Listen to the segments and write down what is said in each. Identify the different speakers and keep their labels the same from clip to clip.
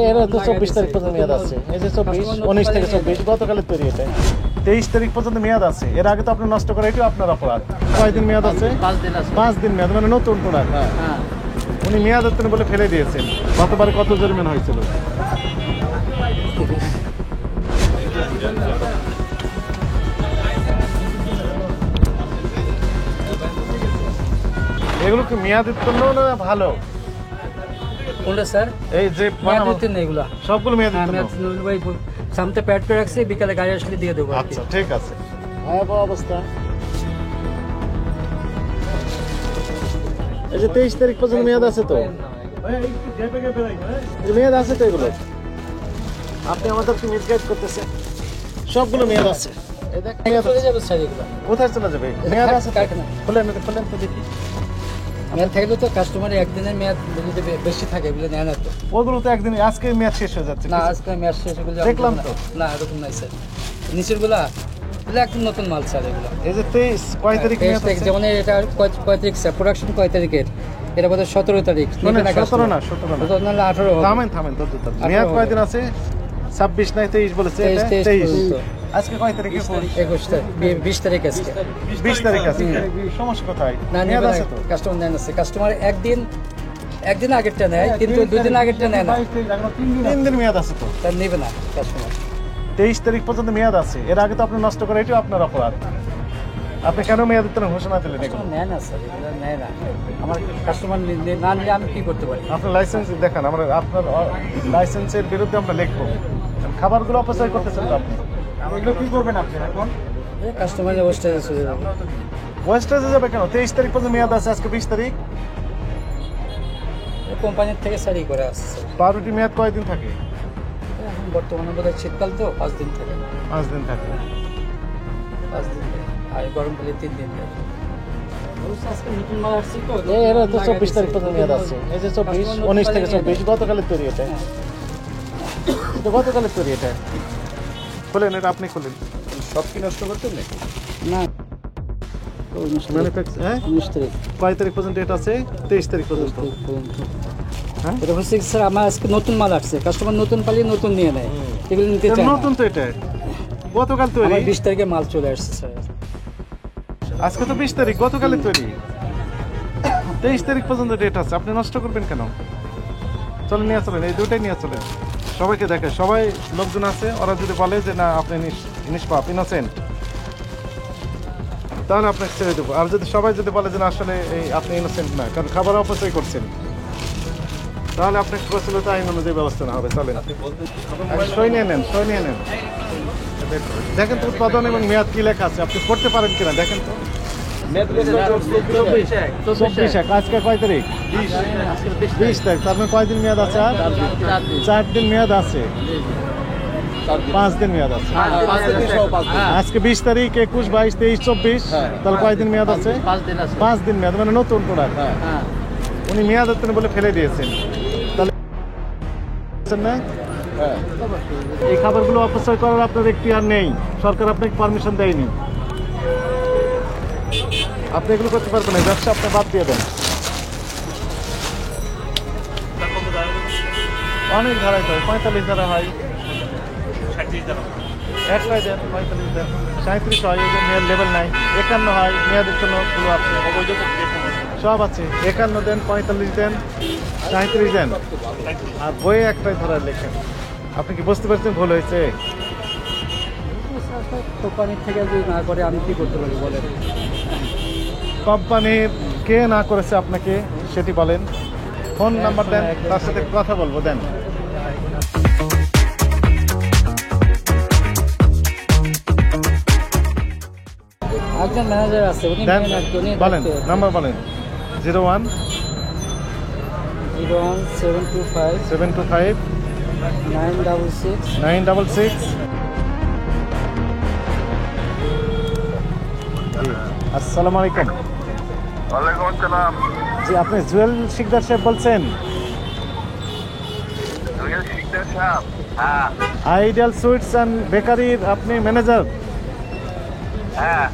Speaker 1: এরা তো 24 তারিখ পর্যন্ত মেয়াদ আছে। এই যে 24, 19 থেকে 24 গতকালের তৈরি এটা। 23 তারিখ পর্যন্ত মেয়াদ আছে। এর আগে তো আপনি নষ্ট করে এটাও আপনার অপরাধ। কয়দিন মেয়াদ আছে?
Speaker 2: 5 দিন আছে।
Speaker 1: 5 দিন মেয়াদ, মানে নতুন প্রোডাক্ট।
Speaker 2: হ্যাঁ।
Speaker 1: উনি মেয়াদ হতেন বলে ফেলে দিয়েছেন। গতবারে কত জরিমানা হয়েছিল? এগুলো কি মেয়াদ উত্তীর্ণ না ভালো?
Speaker 2: কোনটা স্যার?
Speaker 1: এই যে
Speaker 2: মেয়াদ উত্তীর্ণ এগুলা
Speaker 1: সবগুলো মেয়াদ
Speaker 2: হ্যাঁ,
Speaker 1: উত্তীর্ণ।
Speaker 2: মেয়াদ উত্তীর্ণ। ওই সামনে প্যাড করে রাখছি, বিকালে গাড়ি আসলে দিয়ে দেবো।
Speaker 1: আচ্ছা ঠিক আছে। ভয়াবহ অবস্থা। এই যে 23 তারিখ পর্যন্ত মেয়াদ আছে তো? মেয়াদ আছে তো এগুলো? আপনি আমাদেরকে মিসগাইড করতেছেন। সবগুলো মেয়াদ আছে। এই দেখ মেয়াদ
Speaker 2: চলে যাবে স্যার এগুলা।
Speaker 1: কোথায় চলে যাবে? মেয়াদ আছে
Speaker 2: কারখানা।
Speaker 1: খুলেন তো দেখি।
Speaker 2: মেয়াদ থাকলে তো কাস্টমারের একদিনের মেয়াদ যদি বেশি থাকে এগুলো নেয় না তো।
Speaker 1: ওগুলো তো একদিন আজকে মেয়াদ শেষ হয়ে যাচ্ছে।
Speaker 2: না আজকে মেয়াদ শেষ হয়ে গেলে
Speaker 1: দেখলাম তো।
Speaker 2: না এরকম নাই স্যার। নিচের গুলা এগুলো একদম নতুন মাল স্যার এগুলো।
Speaker 1: এই যে 23 কয় তারিখ মেয়াদ আছে?
Speaker 2: যেমন এটা কয় তারিখ স্যার? প্রোডাকশন কয় তারিখের? এটা বোধহয় 17 তারিখ।
Speaker 1: না 17 না
Speaker 2: 17 না 18 হবে।
Speaker 1: থামেন তো মেয়াদ কয় দিন আছে? 26 নাই 23 বলেছে এটা 23। আজকে কয় তারিখ?
Speaker 2: 21 তারিখ 20 তারিখ আজকে।
Speaker 1: 20 তারিখ আছে। সমস্যা কোথায়?
Speaker 2: না
Speaker 1: মেয়াদ আছে তো।
Speaker 2: কাস্টমার নেয় না স্যার। কাস্টমার একদিন আগেরটা নেয়, কিন্তু 2 দিন আগেরটা নেয় না।
Speaker 1: 3 দিন মেয়াদ আছে তো।
Speaker 2: তার নেবে না কাস্টমার।
Speaker 1: 23 তারিখ পর্যন্ত মেয়াদ আছে। এর আগে তো আপনি নষ্ট করে এটাও আপনার অপরাধ। আপনি কেন মেয়াদ উত্তীর্ণ ঘোষণা দিলেন? এগুলো
Speaker 2: নেয় না স্যার, এগুলো নেয় না। আমার কাস্টমার না নিলে আমি কি করতে পারি?
Speaker 1: আপনার লাইসেন্স দেখান, আমরা আপনার লাইসেন্সের বিরুদ্ধে আমরা লিখবো। খাবারগুলো অপচয় করতেছেন তো আপনি। এগুলো কি করবেন আপনি এখন?
Speaker 2: কাস্টমারের অবস্থায় চলে যাবে।
Speaker 1: ওয়েস্টেজে যাবে কেন? 23 তারিখ পর্যন্ত মেয়াদ আছে, আজকে 20 তারিখ।
Speaker 2: কোম্পানির থেকে সারি করে আসছে।
Speaker 1: পাউরুটি মেয়াদ কয়দিন থাকে?
Speaker 2: এখন বর্তমানে বোধহয় শীতকাল তো 5 দিন থাকে।
Speaker 1: 5 দিন থাকে।
Speaker 2: 5 দিন থাকে। আর গরমকালে 3 দিন থাকে।
Speaker 1: এরা তো 24 তারিখ পর্যন্ত মেয়াদ আছে। এই যে 24, 19 থেকে 24 গতকালের তৈরি এটা। এটা গতকালের তৈরি এটা। খুলেন এটা, আপনি খুলেন। সব কি নষ্ট করতেন নাকি?
Speaker 2: না
Speaker 1: ম্যানুফ্যাকচার হ্যাঁ
Speaker 2: 19 তারিখ।
Speaker 1: কয় তারিখ পর্যন্ত এটা আছে? 23 তারিখ পর্যন্ত। হ্যাঁ
Speaker 2: এটা হচ্ছে স্যার আমার আজকে নতুন মাল আসছে, কাস্টমার নতুন পালিয়ে নতুন নিয়ে নেয়, এগুলো নিতে চায় না।
Speaker 1: নতুন তো এটা গতকাল তৈরি।
Speaker 2: আমার 20 তারিখে মাল চলে আসছে স্যার।
Speaker 1: আজকে তো 20 তারিখ, গতকালের তৈরি। 23 তারিখ পর্যন্ত ডেট আছে, আপনি নষ্ট করবেন কেন? চলেন নিয়ে চলেন, এই দুটাই নিয়ে চলেন। সবাইকে দেখে, সবাই লোকজন আছে, ওরা যদি বলে যে না আপনি নিষ্পাপ ইনোসেন্ট, তাহলে আপনাকে ছেড়ে দেবো। আর যদি সবাই যদি বলে যে না আসলে এই আপনি ইনোসেন্ট না, কারণ খাবার অপচয় করছেন, তাহলে আপনাকে প্রচলিত আইন অনুযায়ী ব্যবস্থা না হবে। চলেন সই নিয়ে নেন, সই নিয়ে নেন। দেখেন তো উৎপাদন এবং মেয়াদ কি লেখা আছে, আপনি পড়তে পারেন কিনা দেখেন তো। 24 আজকে কয় তারিখ? 20 তারিখ। তার মানে কয়দিন মেয়াদ আছে? আর 4 দিন মেয়াদ আছে। 5 দিন মেয়াদ আছে। আজকে 20 তারিখ, 21, 22, 23, 24, তাহলে কয়দিন মেয়াদ আছে? 5 দিন মেয়াদ, মানে নতুন প্রোডাক্ট। উনি মেয়াদ উত্তীর্ণ বলে ফেলে দিয়েছেন, তাহলে না এই খাবারগুলো অপচয় করার আপনার এখতিয়ার নেই, সরকার আপনাকে পারমিশন দেয়নি। আপনি এগুলো করতে পারবেন না, ব্যবসা আপনি বাদ দিয়ে দেন। অনেক ধারায় হয়, 45 ধারা হয়, একটাই দেন 45 দেন, 37 হয়, এই যে মেয়াদ লেভেল নাই, 51 হয়, মেয়াদ উত্তীর্ণ আছে সব আছে। 51 দেন, 45 দেন, 37 দেন, আর বইয়ে একটাই ধারা লেখেন। আপনি কি বুঝতে পারছেন ভুল হয়েছে?
Speaker 2: কোম্পানির থেকে যদি না করে আমি কি করতে পারি বলেন?
Speaker 1: কোম্পানির কে না করেছে আপনাকে সেটি বলেন, ফোন নাম্বার দেন, তার সাথে কথা বলবো। দেন
Speaker 2: একজন ম্যানেজার আছে, উনি
Speaker 1: দেন, বলেন নাম্বার বলেন। 01
Speaker 2: 725
Speaker 1: 725
Speaker 2: 966
Speaker 1: 966। আসসালামু আলাইকুম।
Speaker 3: ওয়ালাইকুম আসসালাম।
Speaker 1: জি, আপনি জুয়েল শিকদার সাহেব বলছেন?
Speaker 3: জুয়েল শিকদার সাহেব? হ্যাঁ।
Speaker 1: আইডিয়াল সুইটস অ্যান্ড বেকারির আপনি ম্যানেজার?
Speaker 3: হ্যাঁ।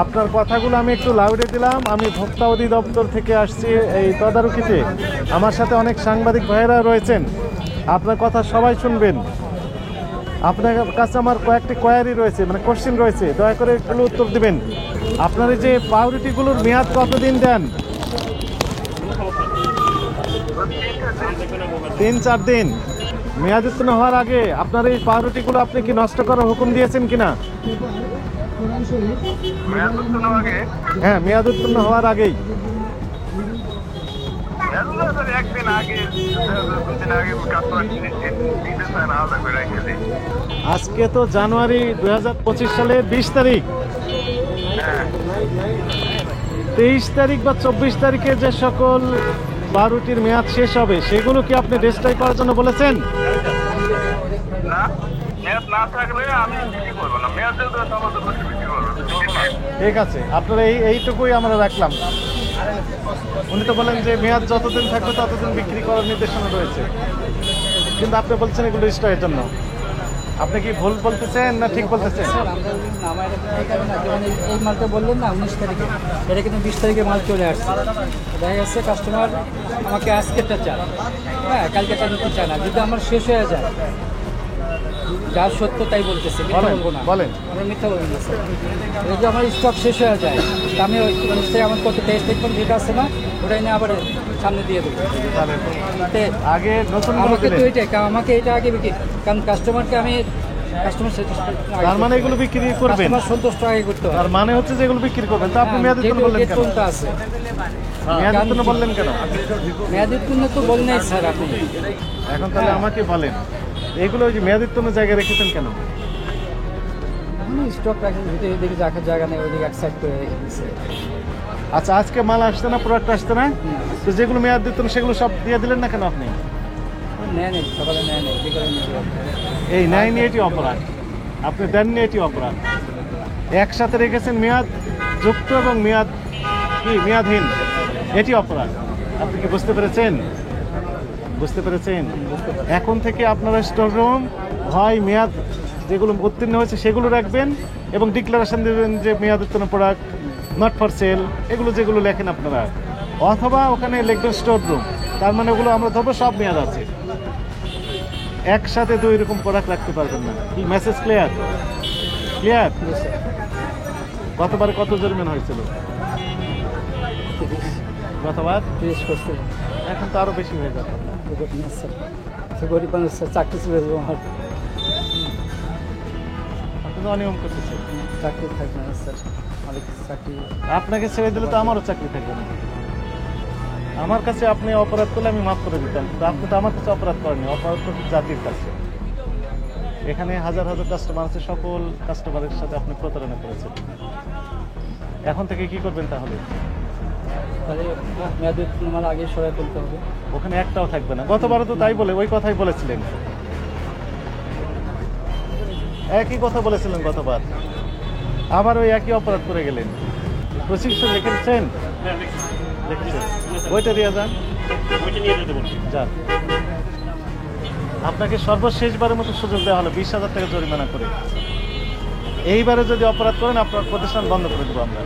Speaker 1: আপনার কথাগুলো আমি একটু লাউডে দিলাম। আমি ভোক্তা অধিদপ্তর থেকে আসছি এই তদারকিতে। আমার সাথে অনেক সাংবাদিক ভাইয়েরা রয়েছেন। আপনার কথা সবাই শুনবেন। আপনার কাছে আমার কয়েকটি কোয়ারি রয়েছে, মানে কোশ্চেন রয়েছে, দয়া করে এগুলো উত্তর দিবেন। আপনার এই যে পাউরুটিগুলোর মেয়াদ কতদিন দেন? 3-4 দিন। মেয়াদ উত্তীর্ণ হওয়ার আগে আপনার এই পাউরুটিগুলো আপনি কি নষ্ট করার হুকুম দিয়েছেন কিনা?
Speaker 3: মেয়াদ উত্তীর্ণ আগে
Speaker 1: হ্যাঁ, মেয়াদ উত্তীর্ণ হওয়ার আগেই।
Speaker 3: একদিন আগে 2 দিন আগে কাস্টমার দিতে চায় না, আলাদা করে রেখে দিই।
Speaker 1: আজকে তো জানুয়ারি 2025 সালের 20 তারিখ।
Speaker 3: হ্যাঁ
Speaker 1: 23 তারিখ বা 24 তারিখে যে সকল পাউরুটির মেয়াদ শেষ হবে সেগুলো কি আপনি ডিস্ট্রয় করার জন্য বলেছেন?
Speaker 3: না, মেয়াদ না থাকলে আমি বিক্রি করবো না। মেয়াদ যেহেতু সমস্ত বসে বিক্রি করবো না।
Speaker 1: ঠিক আছে, আপনারা এইটুকুই আমরা রাখলাম। উনি তো বলেন যে মেয়াদ যতদিন থাকবে ততদিন বিক্রি করার নির্দেশনা রয়েছে, কিন্তু আপনি বলছেন এগুলো ডিস্ট্রয়ের জন্য। আপনি কি ভুল বলতেছেন না ঠিক বলতেছেন?
Speaker 2: স্যার আমরা নামায় রাখতে না, যেমন এই মালটা বললেন না 19 তারিখে, এটা কিন্তু 20 তারিখে মাল চলে আসছে। দেখা যাচ্ছে কাস্টমার আমাকে আজকেরটা চায়, হ্যাঁ কালকেটা নিতে চায় না। যদি আমার শেষ হয়ে যায়, যা সত্য তাই বলতেছে, মিথ্যা
Speaker 1: বলেন,
Speaker 2: বলবো না।
Speaker 1: বলেন।
Speaker 2: আমরা মিথ্যা বলবো না স্যার। যদি আমার স্টক শেষ হয়ে যায়, তা আমি ওই 19 তারিখে আমার কত 23 তারিখ যেটা আছে না, ওটাই নিয়ে আবার সামনে দিয়ে দেবো। তে
Speaker 1: আগে নতুন
Speaker 2: আমাকে তো এটাই, আমাকে এটা আগে বিক্রি, কারণ কাস্টমারকে আমি কাস্টমার
Speaker 1: তার মানে এগুলো বিক্রি করবেন,
Speaker 2: কাস্টমার সন্তুষ্ট আগে করতে হবে।
Speaker 1: তার মানে হচ্ছে যে এগুলো বিক্রি করবেন। তা আপনি মেয়াদ উত্তীর্ণ বললেন কেন?
Speaker 2: কোনটা আছে
Speaker 1: মেয়াদ উত্তীর্ণ বললেন কেন?
Speaker 2: মেয়াদ উত্তীর্ণ তো বললেন স্যার আপনি।
Speaker 1: এখন তাহলে আমাকে বলেন, এগুলো ওই যে মেয়াদ উত্তীর্ণ জায়গায় রেখেছেন কেন?
Speaker 2: স্টক রাখেন, ভিতরে এদিকে রাখার জায়গা নেই, ওইদিকে এক সাইড করে রেখে দিচ্ছে।
Speaker 1: আচ্ছা, আজকে মাল আসছে না, প্রোডাক্ট আসছে না, তো যেগুলো মেয়াদ উত্তীর্ণ সেগুলো সব দিয়ে দিলেন না কেন আপনি?
Speaker 2: নেয় নেই, সকালে নেয় নেই, বিকালে নিতে হবে।
Speaker 1: এই নেয়নি, এটি অপরাধ। আপনি দেননি, এটি অপরাধ। একসাথে রেখেছেন মেয়াদ যুক্ত এবং মেয়াদ কি মেয়াদহীন, এটি অপরাধ। আপনি কি বুঝতে পেরেছেন? বুঝতে পেরেছেন? এখন থেকে আপনারা স্টক রুম হয় মেয়াদ যেগুলো উত্তীর্ণ হয়েছে সেগুলো রাখবেন এবং ডিক্লারেশন দেবেন যে মেয়াদ উত্তীর্ণ প্রোডাক্ট নট ফর সেল, এগুলো যেগুলো লেখেন আপনারা, অথবা ওখানে লিখবেন স্টোর রুম। তার মানে ওগুলো আমরা ধরবো সব মেয়াদ আছে। একসাথে 2 রকম প্রোডাক্ট রাখতে পারবেন না। কি মেসেজ ক্লিয়ার? ক্লিয়ার? গতবার কত জরিমানা হয়েছিল? গতবার
Speaker 2: 30 করছে,
Speaker 1: এখন তো আরো বেশি হয়ে যাবে।
Speaker 2: স্যার গরিব মানুষ স্যার, চাকরি ছিল আমার,
Speaker 1: আপনি তো অনিয়ম করতেছেন।
Speaker 2: চাকরি থাকবে না স্যার, অনেক চাকরি।
Speaker 1: আপনাকে ছেড়ে দিলে তো আমারও চাকরি থাকবে না। আমার কাছে আপনি অপরাধ করলে আমি মাফ করে দিতাম, কিন্তু আপনি তো আমার কাছে অপরাধ করেননি, অপরাধ করতে জাতির কাছে। এখানে হাজার হাজার কাস্টমার আছে, সকল কাস্টমারের সাথে আপনি প্রতারণা করেছেন। এখন থেকে কি করবেন তাহলে?
Speaker 2: তাহলে মেয়াদ উত্তীর্ণ মাল আগে সরাই তুলতে হবে।
Speaker 1: ওখানে একটাও থাকবে না। গতবারও তো তাই বলে ওই কথাই বলেছিলেন, একই কথা বলেছিলেন গতবার, আবার ওই একই অপরাধ করে গেলেন। প্রসিকিউশন লিখেছেন? লিখেছেন, বইটা দিয়ে যান। যান, আপনাকে সর্বশেষবারের মতো সুযোগ দেওয়া হলো 20,000 টাকা জরিমানা করে। এইবারে যদি অপরাধ করেন আপনার প্রতিষ্ঠান বন্ধ করে দেবো আমরা।